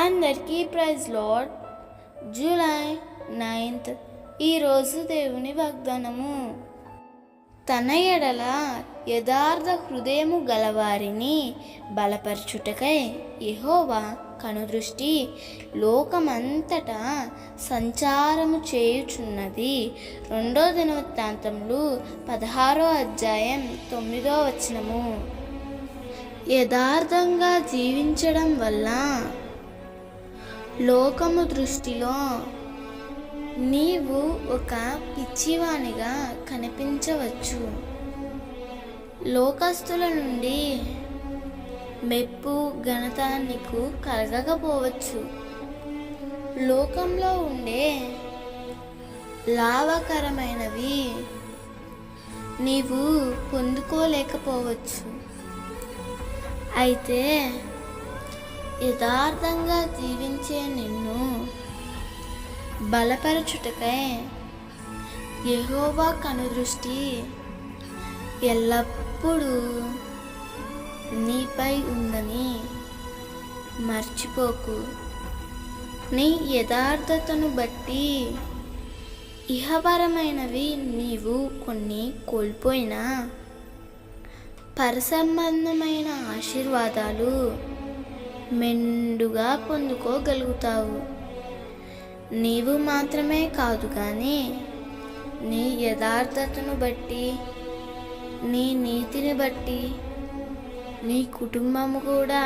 అందరికీ praise lord. July 9th ఈరోజు దేవుని వాగ్దానము. తన ఎడల యథార్థ హృదయము గలవారిని బలపరచుటకై యెహోవా కనుదృష్టి లోకమంతటా సంచారము చేయుచున్నది. 2 దినవృత్తాంతములు 16వ అధ్యాయం 9వ వచనము. యథార్థంగా జీవించడం వల్ల లోకము దృష్టిలో నీవు ఒక పిచ్చివానిగా కనిపించవచ్చు. లోకస్తుల నుండి మెప్పు ఘనత నీకు కలగకపోవచ్చు. లోకంలో ఉండే లాభకరమైనవి నీవు పొందుకోలేకపోవచ్చు. అయితే యథార్థంగా జీవించే నిన్ను బలపరచుటకై యెహోవా కనుదృష్టి ఎల్లప్పుడూ నీపై ఉందని మర్చిపోకు. నీ యథార్థతను బట్టి ఇహపరమైనవి నీవు కొన్ని కోల్పోయినా పరసంబంధమైన ఆశీర్వాదాలు మెండుగా పొందుకోగలుగుతావు. నీవు మాత్రమే కాదు కానీ నీ యథార్థతను బట్టి, నీ నీతిని బట్టి నీ కుటుంబము కూడా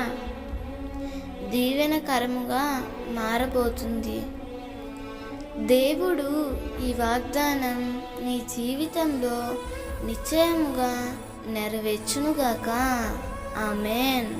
దీవెనకరముగా మారబోతుంది. దేవుడు ఈ వాగ్దానం నీ జీవితంలో నిశ్చయముగా నెరవేర్చునుగాక. ఆమేన్.